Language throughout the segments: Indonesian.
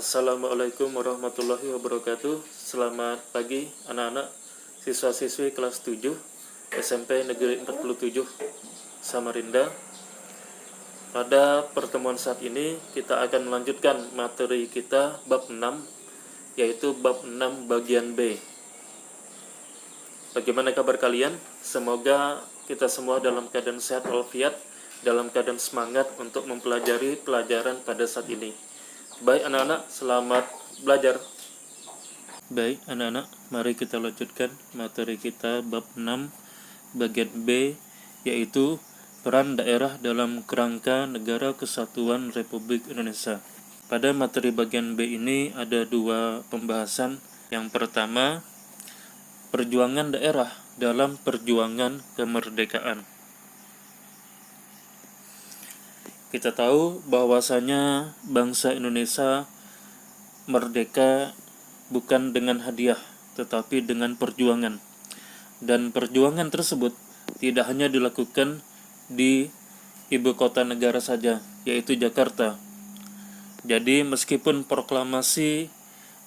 Assalamualaikum warahmatullahi wabarakatuh. Selamat pagi anak-anak siswa-siswi kelas 7 SMP Negeri 47 Samarinda. Pada pertemuan saat ini kita akan melanjutkan materi kita bab 6, yaitu bab 6 bagian B. Bagaimana kabar kalian? Semoga kita semua dalam keadaan sehat walafiat, dalam keadaan semangat untuk mempelajari pelajaran pada saat ini. Baik anak-anak, selamat belajar. Baik anak-anak, mari kita lanjutkan materi kita bab 6 bagian B, yaitu peran daerah dalam kerangka Negara Kesatuan Republik Indonesia. Pada materi bagian B ini ada dua pembahasan. Yang pertama, perjuangan daerah dalam perjuangan kemerdekaan. Kita tahu bahwasanya bangsa Indonesia merdeka bukan dengan hadiah, tetapi dengan perjuangan. Dan perjuangan tersebut tidak hanya dilakukan di ibu kota negara saja, yaitu Jakarta. Jadi meskipun proklamasi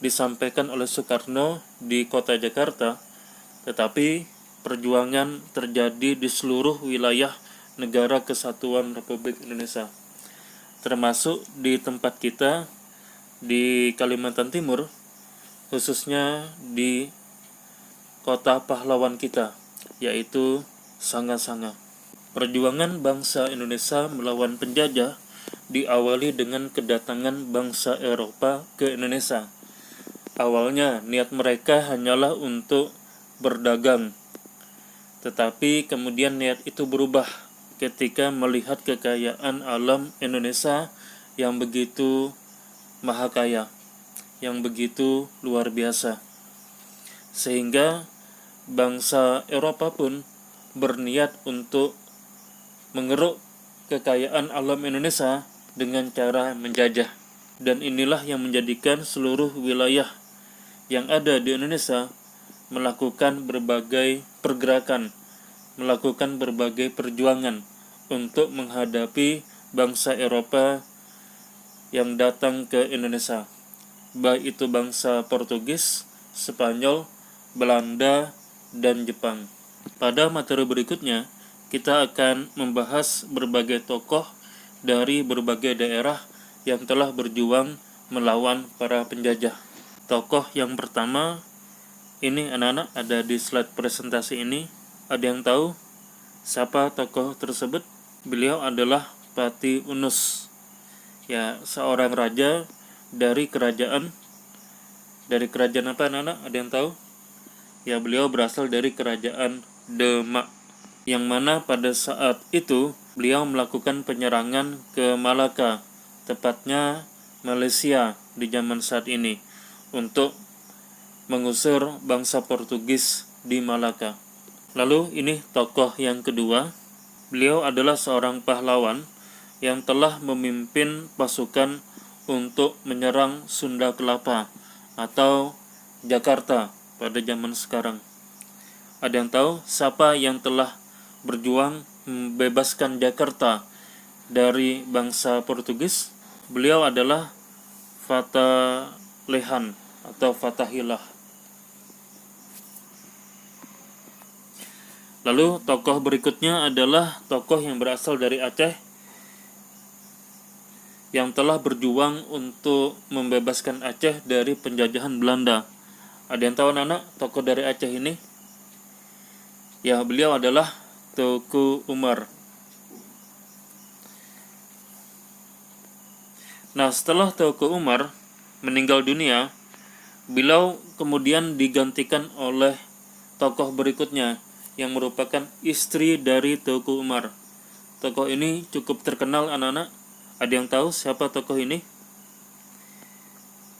disampaikan oleh Soekarno di kota Jakarta, tetapi perjuangan terjadi di seluruh wilayah Negara Kesatuan Republik Indonesia, termasuk di tempat kita di Kalimantan Timur, khususnya di kota pahlawan kita, yaitu Sanga-Sanga. Perjuangan bangsa Indonesia melawan penjajah diawali dengan kedatangan bangsa Eropa ke Indonesia. Awalnya niat mereka hanyalah untuk berdagang, tetapi kemudian niat itu berubah ketika melihat kekayaan alam Indonesia yang begitu maha kaya, yang begitu luar biasa, sehingga bangsa Eropa pun berniat untuk mengeruk kekayaan alam Indonesia dengan cara menjajah. Dan inilah yang menjadikan seluruh wilayah yang ada di Indonesia melakukan berbagai pergerakan, melakukan berbagai perjuangan untuk menghadapi bangsa Eropa yang datang ke Indonesia, baik itu bangsa Portugis, Spanyol, Belanda, dan Jepang. Pada materi berikutnya, kita akan membahas berbagai tokoh dari berbagai daerah yang telah berjuang melawan para penjajah. Tokoh yang pertama, ini anak-anak ada di slide presentasi ini. Ada yang tahu siapa tokoh tersebut? Beliau adalah Pati Unus, ya, seorang raja dari kerajaan apa anak-anak? Ada yang tahu? Ya, beliau berasal dari kerajaan Demak, yang mana pada saat itu beliau melakukan penyerangan ke Malaka, tepatnya Malaysia di zaman saat ini, untuk mengusir bangsa Portugis di Malaka. Lalu ini tokoh yang kedua. Beliau adalah seorang pahlawan yang telah memimpin pasukan untuk menyerang Sunda Kelapa atau Jakarta pada zaman sekarang. Ada yang tahu siapa yang telah berjuang membebaskan Jakarta dari bangsa Portugis? Beliau adalah Fatalehan atau Fatahillah. Lalu tokoh berikutnya adalah tokoh yang berasal dari Aceh yang telah berjuang untuk membebaskan Aceh dari penjajahan Belanda. Ada yang tahu anak tokoh dari Aceh ini? Ya, beliau adalah Teuku Umar. Nah, setelah Teuku Umar meninggal dunia, beliau kemudian digantikan oleh tokoh berikutnya yang merupakan istri dari Teuku Umar. Tokoh ini cukup terkenal anak-anak. Ada yang tahu siapa tokoh ini?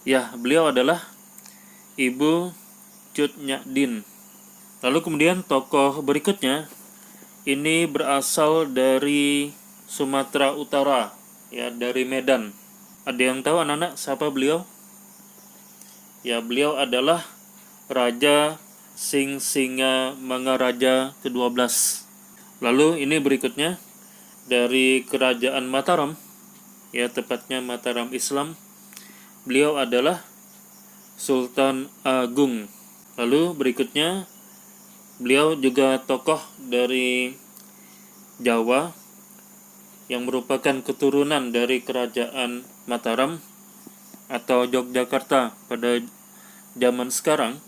Ya, beliau adalah Ibu Cut Nyak Dien. Lalu kemudian tokoh berikutnya ini berasal dari Sumatera Utara, ya, dari Medan. Ada yang tahu anak-anak siapa beliau? Ya, beliau adalah Raja Singa Mangaraja ke-12. Lalu ini berikutnya dari kerajaan Mataram, ya, tepatnya Mataram Islam. beliau adalah Sultan Agung. Lalu berikutnya, beliau juga tokoh dari Jawa yang merupakan keturunan dari kerajaan Mataram atau Yogyakarta pada zaman sekarang,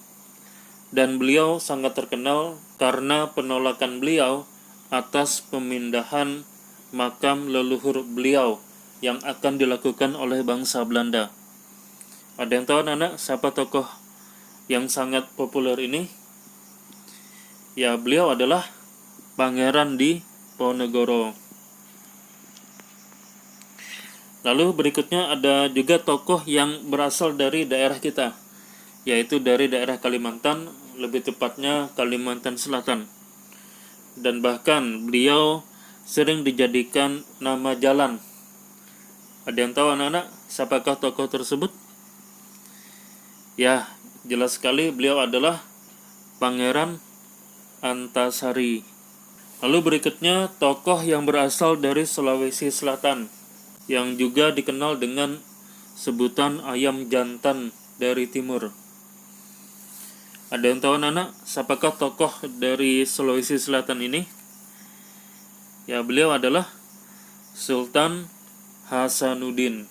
dan beliau sangat terkenal karena penolakan beliau atas pemindahan makam leluhur beliau yang akan dilakukan oleh bangsa Belanda. Ada yang tahu anak siapa tokoh yang sangat populer ini? Ya, beliau adalah Pangeran Diponegoro. Lalu berikutnya ada juga tokoh yang berasal dari daerah kita, yaitu dari daerah Kalimantan, lebih tepatnya Kalimantan Selatan. Dan bahkan beliau sering dijadikan nama jalan. Ada yang tahu anak-anak siapakah tokoh tersebut? Ya, jelas sekali beliau adalah Pangeran Antasari. Lalu berikutnya tokoh yang berasal dari Sulawesi Selatan, yang juga dikenal dengan sebutan ayam jantan dari timur. Ada yang tahu anak siapakah tokoh dari Sulawesi Selatan ini? Ya, beliau adalah Sultan Hasanuddin.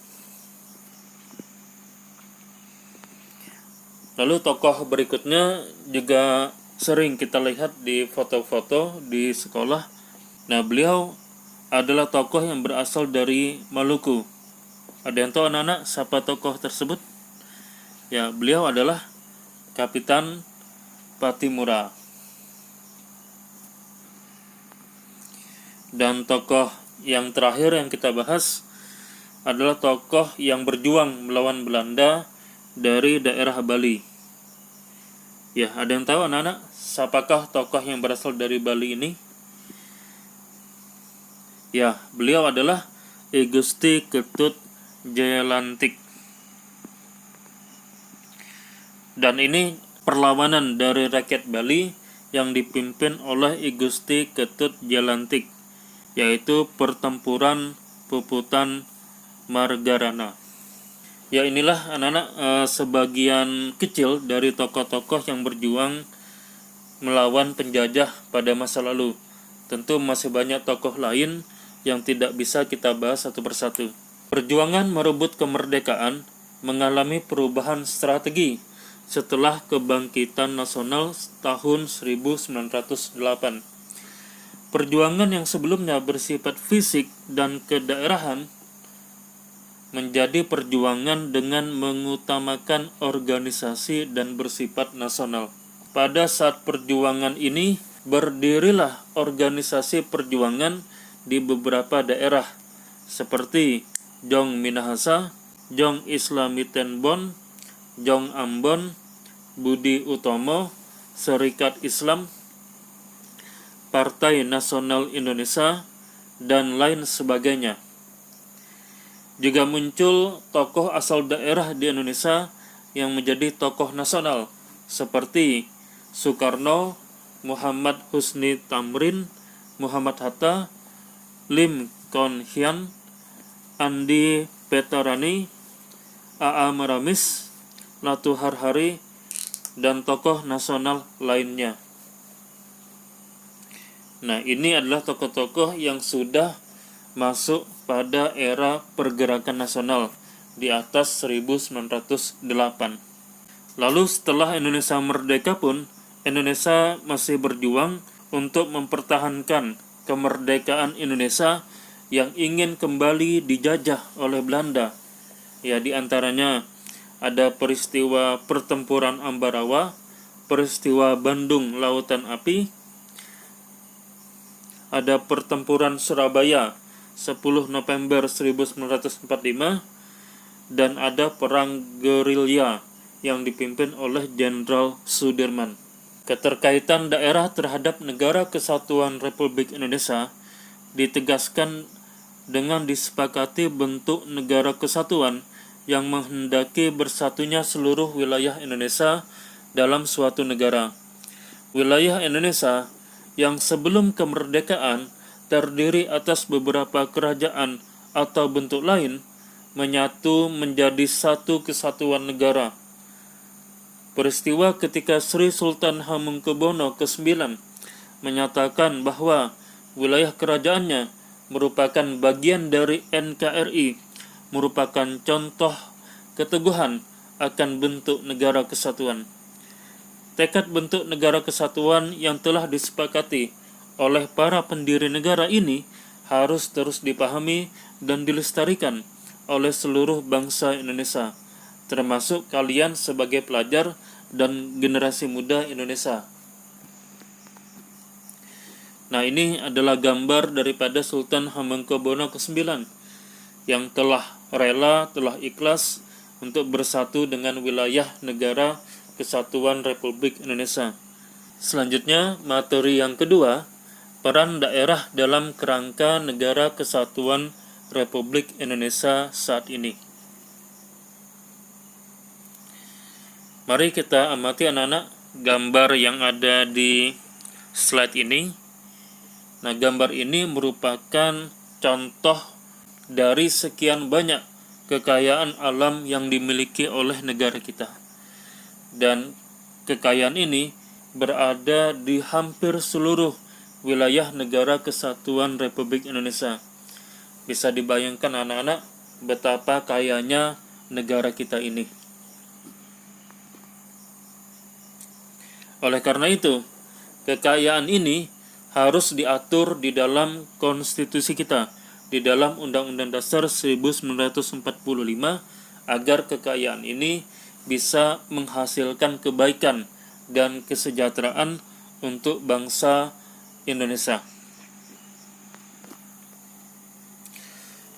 Lalu tokoh berikutnya juga sering kita lihat di foto-foto di sekolah. Nah, beliau adalah tokoh yang berasal dari Maluku. Ada yang tahu anak-anak siapa tokoh tersebut? Ya, beliau adalah Kapitan Patimura. Dan tokoh yang terakhir yang kita bahas adalah tokoh yang berjuang melawan Belanda dari daerah Bali. Ya, ada yang tahu anak-anak siapakah tokoh yang berasal dari Bali ini? Ya, beliau adalah I Gusti Ketut Jayalantik. Dan ini perlawanan dari rakyat Bali yang dipimpin oleh I Gusti Ketut Jayalantik, yaitu pertempuran Puputan Margarana. Ya, inilah anak-anak sebagian kecil dari tokoh-tokoh yang berjuang melawan penjajah pada masa lalu. Tentu masih banyak tokoh lain yang tidak bisa kita bahas satu persatu. Perjuangan merebut kemerdekaan mengalami perubahan strategi setelah kebangkitan nasional tahun 1908. Perjuangan yang sebelumnya bersifat fisik dan kedaerahan menjadi perjuangan dengan mengutamakan organisasi dan bersifat nasional. Pada saat perjuangan ini, berdirilah organisasi perjuangan di beberapa daerah seperti Jong Minahasa, Jong Islamitenbon, Jong Ambon, Budi Utomo, Serikat Islam, Partai Nasional Indonesia, dan lain sebagainya. Juga muncul tokoh asal daerah di Indonesia yang menjadi tokoh nasional seperti Soekarno, Muhammad Husni Tamrin, Muhammad Hatta, Lim Kon Hian, Andi Petarani, A.A. Maramis, Latu Harhari, dan tokoh nasional lainnya. Nah, ini adalah tokoh-tokoh yang sudah masuk pada era pergerakan nasional di atas 1908. Lalu setelah Indonesia merdeka pun, Indonesia masih berjuang untuk mempertahankan kemerdekaan Indonesia yang ingin kembali dijajah oleh Belanda. Ya, di antaranya ada peristiwa pertempuran Ambarawa, peristiwa Bandung Lautan Api, ada pertempuran Surabaya 10 November 1945, dan ada perang gerilya yang dipimpin oleh Jenderal Sudirman. Keterkaitan daerah terhadap Negara Kesatuan Republik Indonesia ditegaskan dengan disepakati bentuk negara kesatuan yang menghendaki bersatunya seluruh wilayah Indonesia dalam suatu negara. Wilayah Indonesia yang sebelum kemerdekaan terdiri atas beberapa kerajaan atau bentuk lain menyatu menjadi satu kesatuan negara. Peristiwa ketika Sri Sultan Hamengkubuwono ke-9 menyatakan bahwa wilayah kerajaannya merupakan bagian dari NKRI, merupakan contoh keteguhan akan bentuk negara kesatuan. Tekad bentuk negara kesatuan yang telah disepakati oleh para pendiri negara ini harus terus dipahami dan dilestarikan oleh seluruh bangsa Indonesia, termasuk kalian sebagai pelajar dan generasi muda Indonesia. Nah, ini adalah gambar daripada Sultan Hamengkubuwono ke-9 yang telah rela, telah ikhlas untuk bersatu dengan wilayah negara Kesatuan Republik Indonesia. Selanjutnya, materi yang kedua, peran daerah dalam kerangka negara Kesatuan Republik Indonesia saat ini. Mari kita amati anak-anak gambar yang ada di slide ini. Nah, gambar ini merupakan contoh dari sekian banyak kekayaan alam yang dimiliki oleh negara kita. Dan kekayaan ini berada di hampir seluruh wilayah negara Kesatuan Republik Indonesia. Bisa dibayangkan anak-anak betapa kayanya negara kita ini. Oleh karena itu, kekayaan ini harus diatur di dalam konstitusi kita, di dalam Undang-Undang Dasar 1945, agar kekayaan ini bisa menghasilkan kebaikan dan kesejahteraan untuk bangsa Indonesia.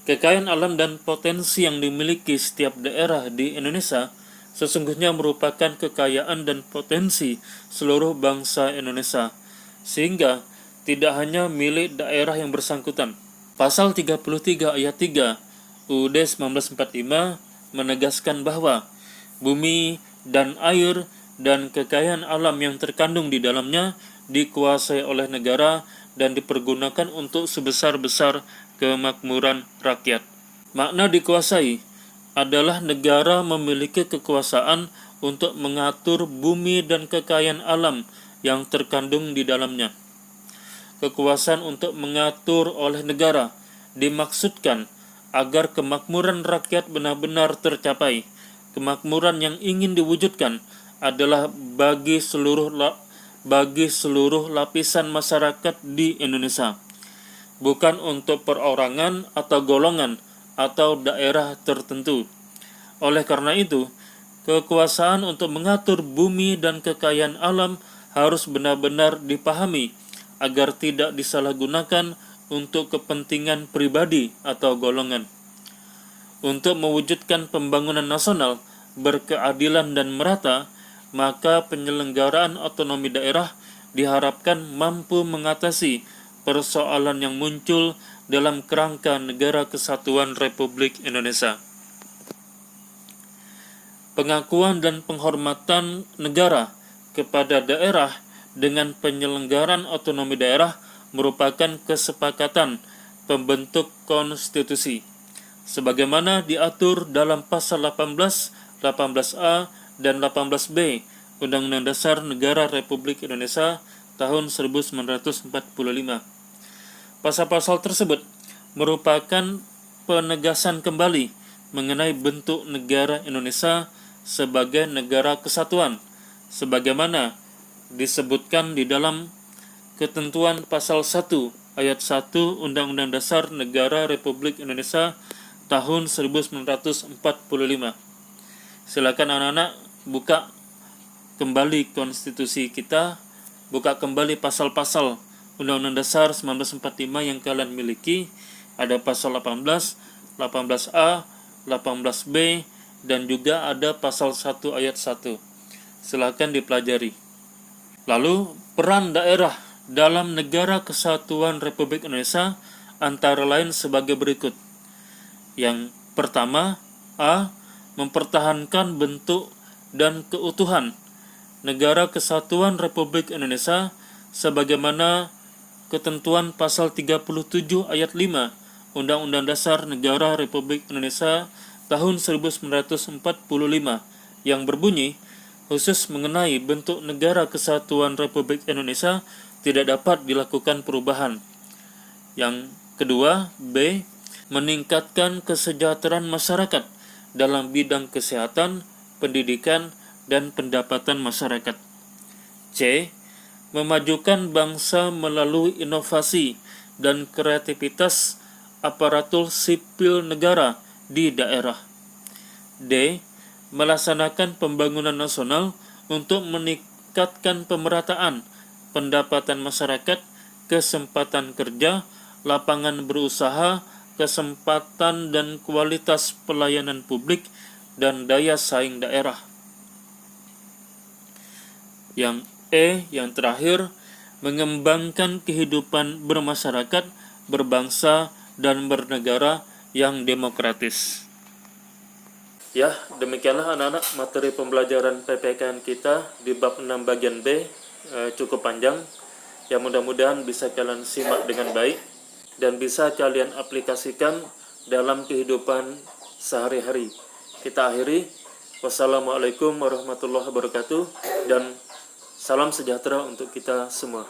Kekayaan alam dan potensi yang dimiliki setiap daerah di Indonesia sesungguhnya merupakan kekayaan dan potensi seluruh bangsa Indonesia, sehingga tidak hanya milik daerah yang bersangkutan. Pasal 33 ayat 3 UUD 1945 menegaskan bahwa bumi dan air dan kekayaan alam yang terkandung di dalamnya dikuasai oleh negara dan dipergunakan untuk sebesar-besar kemakmuran rakyat. Makna dikuasai adalah negara memiliki kekuasaan untuk mengatur bumi dan kekayaan alam yang terkandung di dalamnya. Kekuasaan untuk mengatur oleh negara dimaksudkan agar kemakmuran rakyat benar-benar tercapai. Kemakmuran yang ingin diwujudkan adalah bagi seluruh lapisan masyarakat di Indonesia, bukan untuk perorangan atau golongan atau daerah tertentu. Oleh karena itu, kekuasaan untuk mengatur bumi dan kekayaan alam harus benar-benar dipahami agar tidak disalahgunakan untuk kepentingan pribadi atau golongan. Untuk mewujudkan pembangunan nasional berkeadilan dan merata, maka penyelenggaraan otonomi daerah diharapkan mampu mengatasi persoalan yang muncul dalam kerangka Negara Kesatuan Republik Indonesia. Pengakuan dan penghormatan negara kepada daerah dengan penyelenggaraan otonomi daerah merupakan kesepakatan pembentuk konstitusi, sebagaimana diatur dalam pasal 18, 18A, dan 18B Undang-Undang Dasar Negara Republik Indonesia tahun 1945. Pasal-pasal tersebut merupakan penegasan kembali mengenai bentuk negara Indonesia sebagai negara kesatuan, sebagaimana disebutkan di dalam ketentuan pasal 1 ayat 1 Undang-Undang Dasar Negara Republik Indonesia tahun 1945. Silakan anak-anak buka kembali konstitusi kita, buka kembali pasal-pasal Undang-Undang Dasar 1945 yang kalian miliki. Ada pasal 18, 18A, 18B, dan juga ada pasal 1 ayat 1. Silakan dipelajari. Lalu, peran daerah dalam Negara Kesatuan Republik Indonesia antara lain sebagai berikut. Yang pertama, A. Mempertahankan bentuk dan keutuhan Negara Kesatuan Republik Indonesia sebagaimana ketentuan pasal 37 ayat 5 Undang-Undang Dasar Negara Republik Indonesia tahun 1945 yang berbunyi, khusus mengenai bentuk negara kesatuan Republik Indonesia tidak dapat dilakukan perubahan. Yang kedua, B. Meningkatkan kesejahteraan masyarakat dalam bidang kesehatan, pendidikan, dan pendapatan masyarakat. C. Memajukan bangsa melalui inovasi dan kreativitas aparatur sipil negara di daerah. D. Melaksanakan pembangunan nasional untuk meningkatkan pemerataan pendapatan masyarakat, kesempatan kerja, lapangan berusaha, kesempatan dan kualitas pelayanan publik, dan daya saing daerah. Yang E, yang terakhir, mengembangkan kehidupan bermasyarakat, berbangsa, dan bernegara yang demokratis. Ya, demikianlah anak-anak materi pembelajaran PPKN kita di bab 6 bagian B, cukup panjang. Ya, mudah-mudahan bisa kalian simak dengan baik dan bisa kalian aplikasikan dalam kehidupan sehari-hari. Kita akhiri. Wassalamualaikum warahmatullahi wabarakatuh dan salam sejahtera untuk kita semua.